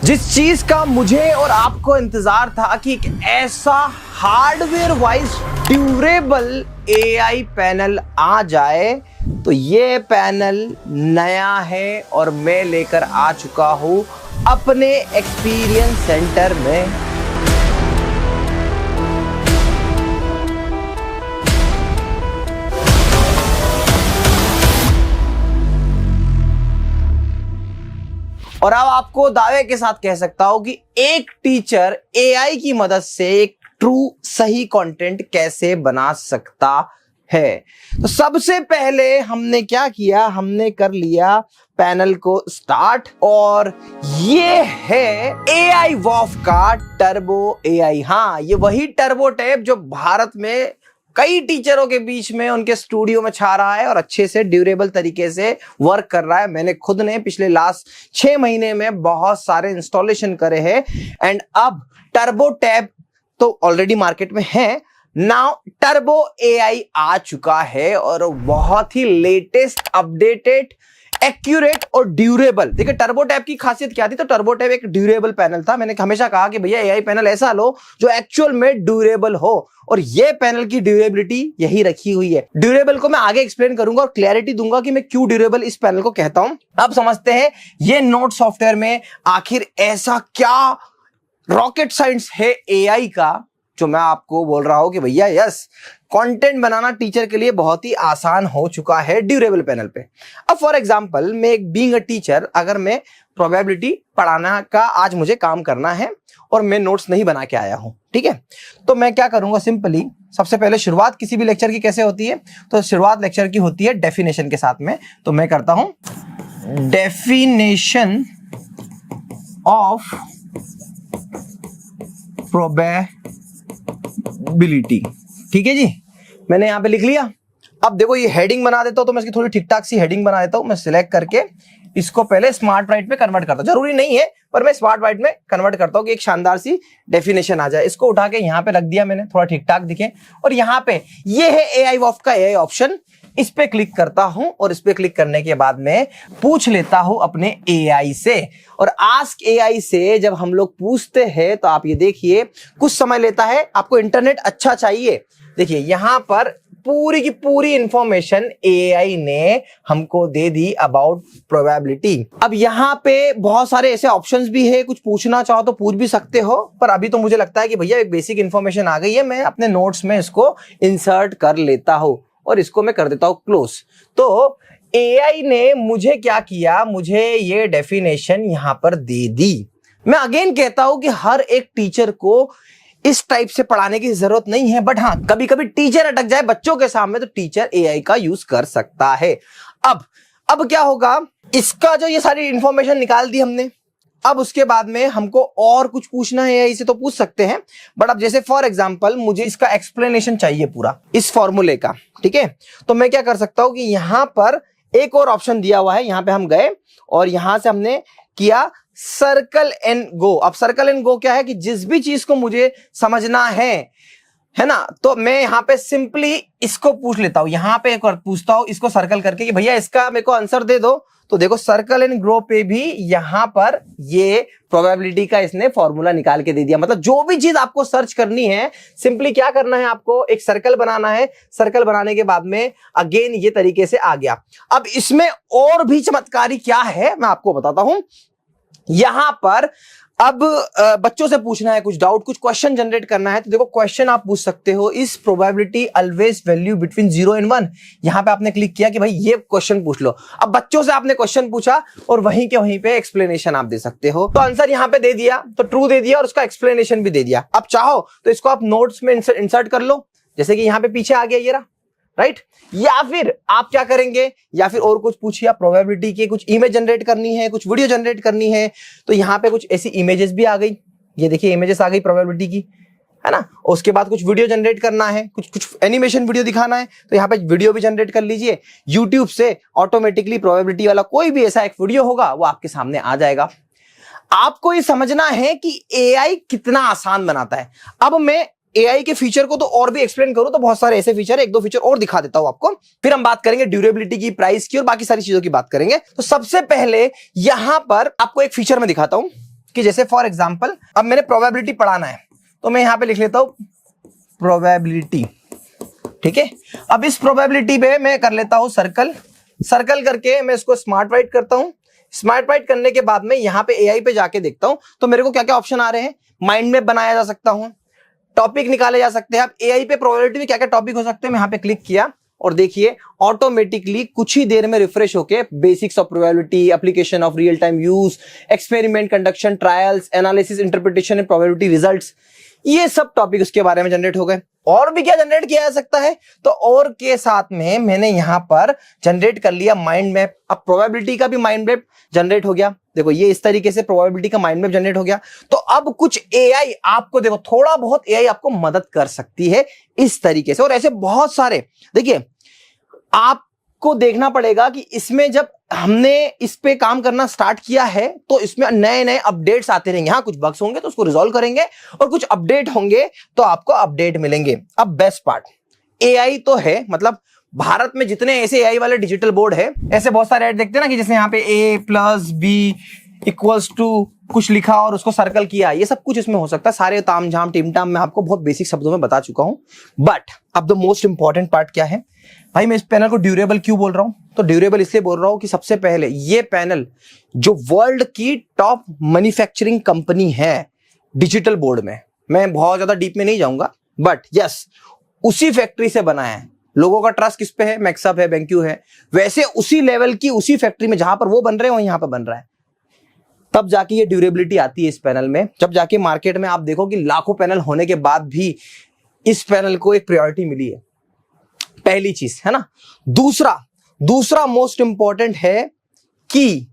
जिस चीज का मुझे और आपको इंतजार था कि एक ऐसा hardware wise durable AI panel आ जाए, तो ये पैनल नया है और मैं लेकर आ चुका हूं अपने एक्सपीरियंस सेंटर में। और अब आपको दावे के साथ कह सकता हूं कि एक टीचर एआई की मदद से एक ट्रू सही कंटेंट कैसे बना सकता है। तो सबसे पहले हमने क्या किया, हमने कर लिया पैनल को स्टार्ट, और ये है एआई वॉफ का टर्बो एआई। हाँ, ये वही टर्बो टैब जो भारत में कई टीचरों के बीच में उनके स्टूडियो में छा रहा है और अच्छे से ड्यूरेबल तरीके से वर्क कर रहा है। मैंने खुद ने पिछले लास्ट 6 महीने में बहुत सारे इंस्टॉलेशन करे हैं। एंड अब टर्बो टैब तो ऑलरेडी मार्केट में है, नाउ टर्बो एआई आ चुका है और बहुत ही लेटेस्ट, अपडेटेड, एक्यूरेट और ड्यूरेबल। देखिए टर्बो टैब की खासियत क्या थी, तो टर्बो टैब एक ड्यूरेबल पैनल था। मैंने हमेशा कहा कि भैया एआई पैनल ऐसा लो जो एक्चुअल में ड्यूरेबल हो, और ये पैनल की ड्यूरेबिलिटी यही रखी हुई है। ड्यूरेबल को मैं आगे एक्सप्लेन करूंगा और क्लैरिटी दूंगा कि मैं क्यों ड्यूरेबल इस पैनल को कहता हूं। अब समझते हैं ये नोट सॉफ्टवेयर में आखिर ऐसा क्या रॉकेट साइंस है एआई का, जो मैं आपको बोल रहा हूं कि भैया यस, कंटेंट बनाना टीचर के लिए बहुत ही आसान हो चुका है ड्यूरेबल पैनल पे। अब फॉर एग्जांपल, मैं एक बीइंग अ टीचर, अगर मैं प्रोबेबिलिटी पढ़ाना का आज मुझे काम करना है और मैं नोट्स नहीं बना के आया हूं, ठीक है, तो मैं क्या करूंगा, सिंपली सबसे पहले शुरुआत किसी भी लेक्चर की कैसे होती है, तो शुरुआत लेक्चर की होती है डेफिनेशन के साथ में। तो मैं करता हूं डेफिनेशन ऑफ प्रोबेबिलिटी, ठीक है जी, मैंने यहां पे लिख लिया। अब देखो ये हेडिंग बना देता हूं, तो मैं इसकी थोड़ी ठीक ठाक सी हेडिंग बना देता हूं। मैं सिलेक्ट करके इसको पहले स्मार्ट राइट में कन्वर्ट करता हूं, जरूरी नहीं है पर मैं स्मार्ट राइट में कन्वर्ट करता हूं कि एक शानदार सी डेफिनेशन आ जाए। इसको उठा के यहां पे रख दिया मैंने, थोड़ा ठीक ठाक दिखे, और यहां पे ये है एआई वॉफ का एआई ऑप्शन। इस पे क्लिक करता हूं और इस पे क्लिक करने के बाद में पूछ लेता हूं अपने एआई से। और आस्क एआई से जब हम लोग पूछते हैं तो आप ये देखिए कुछ समय लेता है। आपको इंटरनेट अच्छा चाहिए, देखिए यहां पर पूरी की पूरी इंफॉर्मेशन एआई ने हमको दे दी अबाउट प्रोबेबिलिटी। अब यहां पे बहुत सारे ऐसे ऑप्शंस भी है, कुछ पूछना चाहो तो पूछ भी सकते हो, पर अभी तो मुझे लगता है कि भैया एक बेसिक इंफॉर्मेशन आ गई है, मैं अपने नोट्स में इसको इंसर्ट कर लेता हूं और इसको मैं कर देता हूं क्लोज। तो एआई ने मुझे क्या किया, मुझे ये डेफिनेशन यहां पर दे दी। मैं अगेन कहता हूं कि हर एक टीचर को इस टाइप से पढ़ाने की जरूरत नहीं है, बट हाँ कभी कभी टीचर अटक जाए बच्चों के सामने तो टीचर एआई का यूज कर सकता है। अब क्या होगा, इसका जो ये सारी इंफॉर्मेशन निकाल दी हमने, अब उसके बाद में हमको और कुछ पूछना है एआई से तो पूछ सकते हैं, बट अब जैसे फॉर एग्जांपल मुझे इसका एक्सप्लेनेशन चाहिए पूरा इस फॉर्मूले का, ठीक है, तो मैं क्या कर सकता हूं कि यहां पर एक और ऑप्शन दिया हुआ है, यहां पे हम गए और यहां से हमने किया सर्कल एंड गो। अब सर्कल एंड गो क्या है कि जिस भी चीज को मुझे समझना है ना, तो मैं यहां पे सिंपली इसको पूछ लेता हूं, यहां पे एक और पूछता हूं इसको सर्कल करके कि भैया इसका मेरे को आंसर दे दो। तो देखो सर्कल एंड ग्रो पे भी यहां पर ये प्रोबेबिलिटी का इसने फॉर्मूला निकाल के दे दिया। मतलब जो भी चीज आपको सर्च करनी है, सिंपली क्या करना है, आपको एक सर्कल बनाना है, सर्कल बनाने के बाद में अगेन ये तरीके से आ गया। अब इसमें और भी चमत्कारी क्या है मैं आपको बताता हूं। यहां पर अब बच्चों से पूछना है कुछ डाउट, कुछ क्वेश्चन जनरेट करना है, तो देखो क्वेश्चन आप पूछ सकते हो, इस probability always value between 0 and 1। यहां पे आपने क्लिक किया कि भाई ये क्वेश्चन पूछ लो। अब बच्चों से आपने क्वेश्चन पूछा और वहीं के वहीं पे एक्सप्लेनेशन आप दे सकते हो। तो आंसर यहां पे दे दिया, तो ट्रू दे दिया और उसका एक्सप्लेनेशन भी दे दिया। अब चाहो तो इसको आप नोट्स में इंसर्ट कर लो, जैसे कि यहां पे पीछे आ गया ये रहा, राइट। या फिर आप क्या करेंगे, या फिर और कुछ पूछिए, प्रोबेबिलिटी की कुछ इमेज जनरेट करनी है, कुछ वीडियो जनरेट करनी है, तो यहां पे कुछ ऐसी इमेजेस भी आ गई, ये देखिए इमेजेस आ गई प्रोबेबिलिटी की, है ना। उसके बाद कुछ वीडियो जनरेट करना है, कुछ एनिमेशन वीडियो दिखाना है, तो यहाँ पे वीडियो भी जनरेट कर लीजिए। यूट्यूब से ऑटोमेटिकली प्रोबेबिलिटी वाला कोई भी ऐसा एक वीडियो होगा वो आपके सामने आ जाएगा। आपको ये समझना है कि एआई कितना आसान बनाता है। अब मैं एआई के फीचर को तो और भी एक्सप्लेन करूं तो बहुत सारे ऐसे फीचर है, एक दो फीचर और दिखा देता हूं आपको, फिर हम बात करेंगे ड्यूरेबिलिटी की, प्राइस की और बाकी सारी चीजों की बात करेंगे। तो सबसे पहले यहां पर आपको एक फीचर में दिखाता हूं, कि जैसे फॉर एग्जांपल अब मैंने प्रोबेबिलिटी पढ़ाना है तो मैं यहां पे लिख लेता हूं प्रोबेबिलिटी, ठीक है। अब इस प्रोबेबिलिटी पे मैं कर लेता हूं सर्कल, सर्कल करके मैं इसको स्मार्ट राइट करता हूं। स्मार्ट राइट करने के बाद में यहां पे एआई पे जाके देखता हूं तो मेरे को क्या क्या ऑप्शन आ रहे हैं। माइंड मैप बनाया जा सकता हूं, टॉपिक निकाले जा सकते हैं। अब एआई पे प्रोबेबिलिटी में क्या क्या टॉपिक हो सकते हैं, मैं यहां पे क्लिक किया और देखिए ऑटोमेटिकली कुछ ही देर में रिफ्रेश होके basics of probability, application of real time use, experiment conduction, trials, analysis, interpretation and probability results, ये सब टॉपिक उसके बारे में जनरेट हो गए। और भी क्या जनरेट किया जा सकता है, तो और के साथ में मैंने यहां पर जनरेट कर लिया माइंड मैप। अब प्रोबेबिलिटी का भी माइंड मैप जनरेट हो गया। देखो ये इस तरीके से प्रोबेबिलिटी का माइंड मैप जनरेट हो गया। तो अब कुछ एआई आपको, देखो थोड़ा बहुत एआई आपको मदद कर सकती है इस तरीके से, और ऐसे बहुत सारे। देखिए आपको देखना पड़ेगा कि इसमें जब हमने इस पे काम करना स्टार्ट किया है तो इसमें नए नए अपडेट्स आते रहेंगे। हाँ कुछ बग्स होंगे तो उसको रिजॉल्व करेंगे और कुछ अपडेट होंगे तो आपको अपडेट मिलेंगे। अब बेस्ट पार्ट, एआई तो है, मतलब भारत में जितने ऐसे एआई वाले डिजिटल बोर्ड है, ऐसे बहुत सारे ऐड देखते हैं ना कि जैसे यहाँ पे A+B = कुछ लिखा और उसको सर्कल किया, ये सब कुछ इसमें हो सकता है। सारे तामझाम टिमटाम मैं आपको बहुत बेसिक शब्दों में बता चुका हूं। बट अब द मोस्ट इंपॉर्टेंट पार्ट क्या है भाई, मैं इस पैनल को ड्यूरेबल क्यों बोल रहा हूं, तो ड्यूरेबल इसलिए बोल रहा हूं कि सबसे पहले ये पैनल जो वर्ल्ड की टॉप मैन्युफैक्चरिंग कंपनी है डिजिटल बोर्ड में, मैं बहुत ज्यादा डीप में नहीं जाऊंगा, बट यस उसी फैक्ट्री से बना है। लोगों का ट्रस्ट किस पे है, मैक्सअप है, बेंक्यू है, वैसे उसी लेवल की उसी फैक्ट्री में जहां पर वो बन रहे हैं वहीं यहां पर बन रहा है। तब जाके ये ड्यूरेबिलिटी आती है इस पैनल में। जब जाके मार्केट में आप देखो कि लाखों पैनल होने के बाद भी इस पैनल को एक प्रायोरिटी मिली है, पहली चीज है ना। दूसरा मोस्ट इंपॉर्टेंट है कि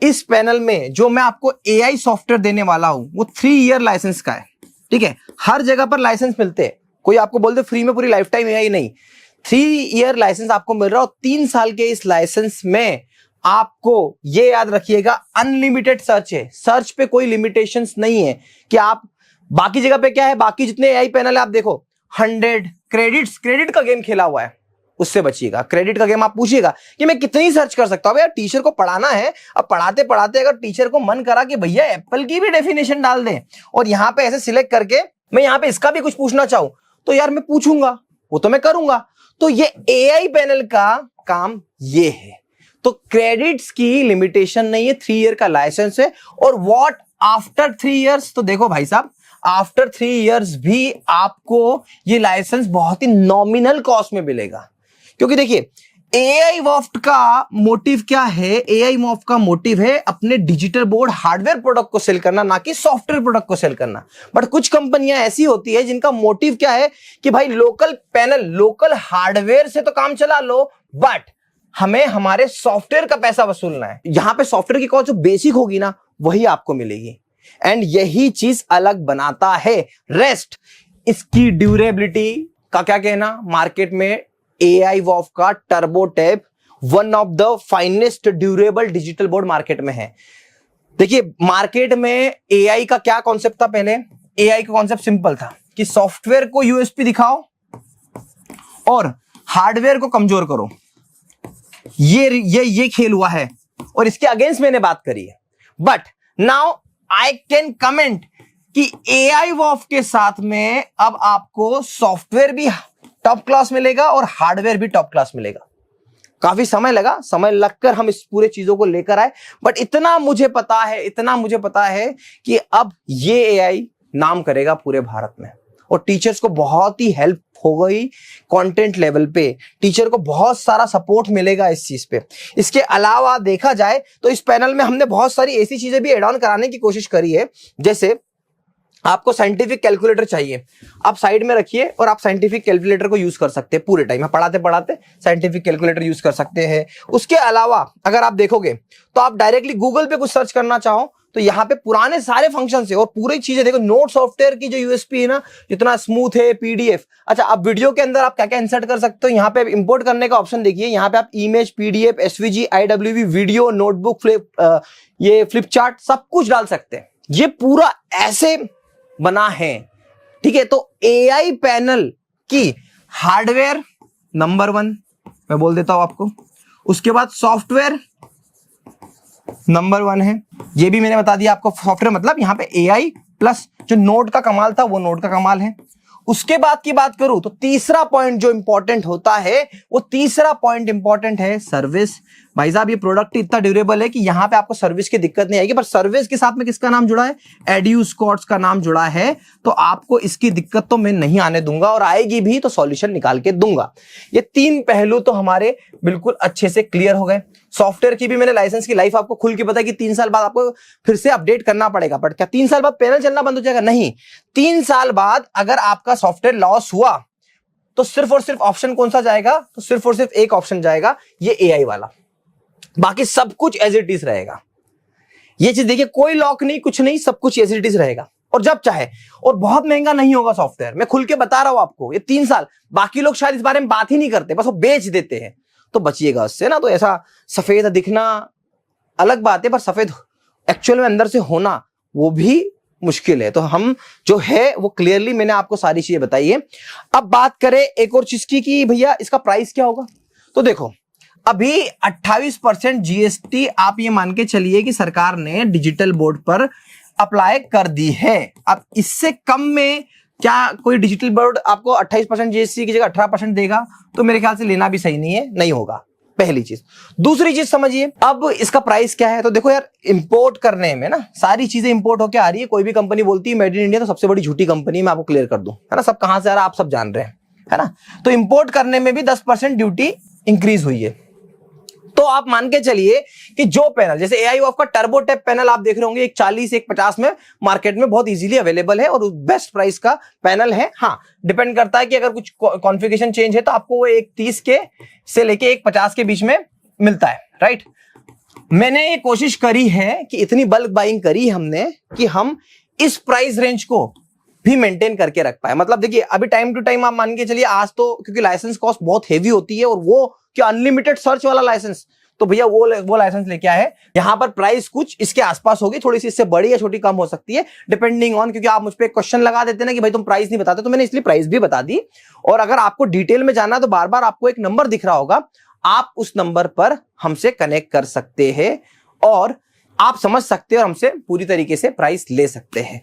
इस पैनल में जो मैं आपको एआई सॉफ्टवेयर देने वाला हूं वो 3 ईयर लाइसेंस का है, ठीक है। हर जगह पर लाइसेंस मिलते हैं, कोई आपको बोल दे फ्री में पूरी लाइफ टाइम एआई, नहीं। 3 ईयर लाइसेंस आपको मिल रहा है और 3 साल के इस लाइसेंस में आपको ये याद रखिएगा अनलिमिटेड सर्च है। सर्च पे कोई लिमिटेशंस नहीं है कि आप, बाकी जगह पे क्या है, बाकी जितने एआई पैनल है आप देखो 100 क्रेडिट का गेम खेला हुआ है, उससे बचिएगा। क्रेडिट का गेम आप पूछिएगा कि मैं कितनी सर्च कर सकता हूं। यार टीचर को पढ़ाना है, अब पढ़ाते पढ़ाते अगर टीचर को मन करा कि भैया एप्पल की भी डेफिनेशन डाल दें और यहां पे ऐसे सिलेक्ट करके मैं यहां पे इसका भी कुछ पूछना चाहूं तो यार मैं पूछूंगा, वो तो मैं करूंगा। तो ये एआई पैनल का काम ये है। तो क्रेडिट्स की लिमिटेशन नहीं है, 3 ईयर का लाइसेंस है। और व्हाट आफ्टर 3 इयर्स, तो देखो भाई साहब आफ्टर 3 इयर्स भी आपको ये लाइसेंस बहुत ही नॉमिनल कॉस्ट में मिलेगा। क्योंकि देखिए एआई वॉफ्ट का मोटिव क्या है, एआई वॉफ्ट का मोटिव है अपने डिजिटल बोर्ड हार्डवेयर प्रोडक्ट को सेल करना, ना कि सॉफ्टवेयर प्रोडक्ट को सेल करना। बट कुछ कंपनियां ऐसी होती है जिनका मोटिव क्या है कि भाई लोकल पैनल, लोकल हार्डवेयर से तो काम चला लो, बट हमें हमारे सॉफ्टवेयर का पैसा वसूलना है। यहां पे सॉफ्टवेयर की कॉस्ट जो बेसिक होगी ना वही आपको मिलेगी, एंड यही चीज अलग बनाता है रेस्ट। इसकी ड्यूरेबिलिटी का क्या कहना, मार्केट में एआई वॉफ का turbo tab one of the finest durable digital board market में है। देखिए मार्केट में एआई का क्या कॉन्सेप्ट था, पहले एआई का कॉन्सेप्ट सिंपल था कि सॉफ्टवेयर को यूएसपी दिखाओ और हार्डवेयर को कमजोर करो। ये खेल हुआ है और इसके अगेंस्ट मैंने बात करी है। But now I can comment कि एआई वॉफ के साथ में अब आपको सॉफ्टवेयर भी टॉप क्लास मिलेगा और हार्डवेयर भी टॉप क्लास मिलेगा। काफी समय लगा, समय लगकर हम इस पूरे चीजों को लेकर आए, बट इतना मुझे पता है कि अब ये एआई नाम करेगा पूरे भारत में और टीचर्स को बहुत ही हेल्प हो गई कंटेंट लेवल पे। टीचर को बहुत सारा सपोर्ट मिलेगा इस चीज पे। इसके अलावा देखा जाए तो इस पैनल में हमने बहुत सारी ऐसी चीजें भी एड ऑन कराने की कोशिश करी है। जैसे आपको साइंटिफिक कैलकुलेटर चाहिए, आप साइड में रखिए और आप साइंटिफिक कैलकुलेटर को यूज कर सकते हैं पूरे टाइम। पढ़ाते पढ़ाते साइंटिफिक कैलकुलेटर यूज कर सकते हैं। उसके अलावा अगर आप देखोगे तो आप डायरेक्टली गूगल पे कुछ सर्च करना चाहो तो यहाँ पे पुराने सारे फंक्शन है और पूरी चीजें देखो। नोट सॉफ्टवेयर की जो यूएसपी है ना, जितना स्मूथ है, पीडीएफ। अच्छा, अब वीडियो के अंदर आप क्या क्या इंसर्ट कर सकते हो, यहाँ पे इंपोर्ट करने का ऑप्शन देखिए। यहाँ पे आप image, PDF, SVG, IWV, video, notebook, ये फ्लिप चार्ट सब कुछ डाल सकते हैं। ये पूरा ऐसे बना है, ठीक है। तो एआई पैनल की हार्डवेयर नंबर 1 मैं बोल देता हूं आपको, उसके बाद सॉफ्टवेयर नंबर 1 है। ये भी मैंने बता दिया आपको सॉफ्टवेयर मतलब यहाँ पे AI प्लस जो नोड का कमाल था वो नोड का कमाल है। उसके बाद की बात करूं तो तीसरा पॉइंट जो इंपॉर्टेंट होता है वो तीसरा पॉइंट इंपॉर्टेंट है सर्विस। भाई साहब ये प्रोडक्ट इतना ड्यूरेबल है कि यहां पे आपको सर्विस की दिक्कत नहीं आएगी, पर सर्विस के साथ में किसका नाम जुड़ा है? एड्यूस्कॉर्ट्स का नाम जुड़ा है। तो आपको इसकी दिक्कत तो मैं नहीं आने दूंगा, और आएगी भी तो सॉल्यूशन निकाल के दूंगा। ये 3 पहलू तो हमारे बिल्कुल अच्छे से क्लियर हो गए। सॉफ्टवेयर की भी मैंने लाइसेंस की लाइफ आपको खुल के पता है कि 3 साल बाद आपको फिर से अपडेट करना पड़ेगा। बट क्या 3 साल बाद पैनल चलना बंद हो जाएगा? नहीं। 3 साल बाद अगर आपका सॉफ्टवेयर लॉस हुआ तो सिर्फ और सिर्फ ऑप्शन कौन सा जाएगा? तो सिर्फ और सिर्फ एक ऑप्शन जाएगा, ये AI वाला। बाकी सब कुछ एज इट इज रहेगा। ये चीज देखिए, कोई लॉक नहीं, कुछ नहीं, सब कुछ एज इट इज रहेगा और जब चाहे। और बहुत महंगा नहीं होगा सॉफ्टवेयर, मैं खुल के बता रहा हूं आपको। ये 3 साल, बाकी लोग शायद इस बारे में बात ही नहीं करते, बस वो बेच देते हैं। तो बचिएगा उससे ना। तो ऐसा सफेद दिखना अलग बात है, पर सफेद एक्चुअल में अंदर से होना वो भी मुश्किल है। तो हम जो है वो क्लियरली मैंने आपको सारी चीजें बताई है। अब बात करें एक और चीज की कि भैया इसका प्राइस क्या होगा। तो देखो, अभी 28% GST आप ये मान के चलिए कि सरकार ने डिजिटल बोर्ड पर अप्लाई कर दी है। अब इससे कम में क्या कोई डिजिटल बोर्ड आपको 28% GST की जगह 18% देगा? तो मेरे ख्याल से लेना भी सही नहीं है, नहीं होगा। पहली चीज। दूसरी चीज समझिए, अब इसका प्राइस क्या है। तो देखो यार, इंपोर्ट करने में ना सारी चीजें इंपोर्ट होकर आ रही है। कोई भी कंपनी बोलती है मेड इन इंडिया, तो सबसे बड़ी झूठी कंपनी, मैं आपको क्लियर कर दूं, है ना। सब कहां से आ रहा है आप सब जान रहे हैं, है ना। तो इंपोर्ट करने में भी 10% ड्यूटी इंक्रीज हुई है। तो आप मान के चलिए कि जो पैनल, जैसे AI वॉफ का टर्बो टैप पैनल आप देख रहे होंगे, एक 40 एक 50 में मार्केट में बहुत इजीली अवेलेबल है और बेस्ट प्राइस का पैनल है। हाँ, डिपेंड करता है कि अगर कुछ कॉन्फ़िगरेशन चेंज है तो आपको वो 130 के से लेके 150 के बीच में मिलता है, राइट। मैंने ये कोशिश करी है कि इतनी बल्क बाइंग करी हमने कि हम इस प्राइस रेंज को भी मेंटेन करके रख पाए। मतलब देखिए, अभी टाइम टू टाइम आप मान के चलिए, आज तो क्योंकि लाइसेंस कॉस्ट बहुत हेवी होती है और वो क्या अनलिमिटेड सर्च वाला लाइसेंस, तो भैया वो लाइसेंस लेके आए। यहां पर प्राइस कुछ इसके आसपास होगी, थोड़ी सी इससे बड़ी या छोटी कम हो सकती है डिपेंडिंग ऑन, क्योंकि आप मुझ पे क्वेश्चन लगा देते ना कि भाई तुम प्राइस नहीं बताते, तो मैंने इसलिए प्राइस भी बता दी। और अगर आपको डिटेल में जानना है तो बार बार आपको एक नंबर दिख रहा होगा, आप उस नंबर पर हमसे कनेक्ट कर सकते हैं और आप समझ सकते हैं और हमसे पूरी तरीके से प्राइस ले सकते हैं।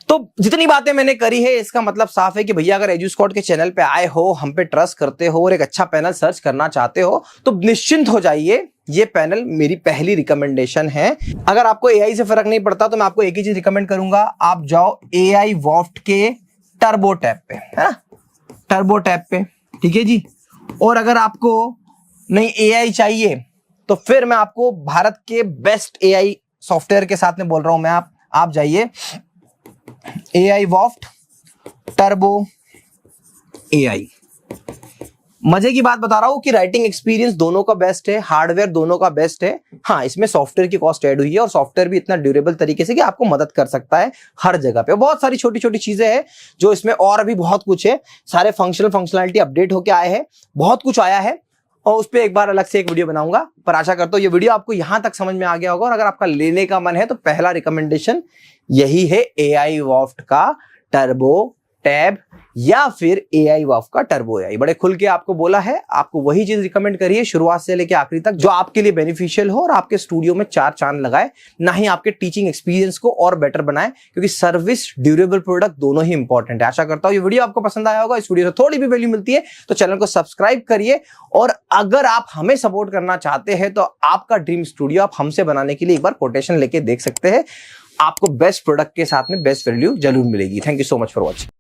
तो जितनी बातें मैंने करी है इसका मतलब साफ है कि भैया अगर एजुस्कॉट के चैनल पे आए हो, हम पे ट्रस्ट करते हो और एक अच्छा पैनल सर्च करना चाहते हो तो निश्चिंत हो जाइए, ये पैनल मेरी पहली रिकमेंडेशन है। अगर आपको AI से फर्क नहीं पड़ता तो मैं आपको एक ही चीज रिकमेंड करूंगा, आप जाओ AI वॉफ्ट के टर्बो टैप पे, है ना, टर्बो टैप पे, ठीक है जी। और अगर आपको नहीं AI चाहिए तो फिर मैं आपको भारत के बेस्ट AI सॉफ्टवेयर के साथ में बोल रहा हूं मैं, आप जाइए AI वॉफ्ट टर्बो AI। मजे की बात बता रहा हूं कि राइटिंग एक्सपीरियंस दोनों का बेस्ट है, हार्डवेयर दोनों का बेस्ट है। हाँ, इसमें सॉफ्टवेयर की कॉस्ट ऐड हुई है और सॉफ्टवेयर भी इतना ड्यूरेबल तरीके से कि आपको मदद कर सकता है हर जगह पे। बहुत सारी छोटी छोटी चीजें हैं जो इसमें, और भी बहुत कुछ है, सारे फंक्शनलिटी अपडेट होके आए हैं, बहुत कुछ आया है और उस पर एक बार अलग से एक वीडियो बनाऊंगा। पर आशा करता हूं ये वीडियो आपको यहां तक समझ में आ गया होगा और अगर आपका लेने का मन है तो पहला रिकमेंडेशन यही है, AI वॉफ्ट का टर्बो टैब या फिर AI वॉफ्ट का टर्बो AI। बड़े खुल के आपको बोला है, आपको वही चीज रिकमेंड करिए शुरुआत से लेकर आखिरी तक जो आपके लिए बेनिफिशियल हो और आपके स्टूडियो में 4 चांद लगाए, ना ही आपके टीचिंग एक्सपीरियंस को और बेटर बनाए, क्योंकि सर्विस ड्यूरेबल प्रोडक्ट दोनों ही इंपॉर्टेंट है। आशा करता हूं ये वीडियो आपको पसंद आया होगा। इस वीडियो से थोड़ी भी वैल्यू मिलती है तो चैनल को सब्सक्राइब करिए और अगर आप हमें सपोर्ट करना चाहते हैं तो आपका ड्रीम स्टूडियो आप हमसे बनाने के लिए एक बार कोटेशन लेके देख सकते हैं। आपको बेस्ट प्रोडक्ट के साथ में बेस्ट वैल्यू जरूर मिलेगी। Thank you so much for watching.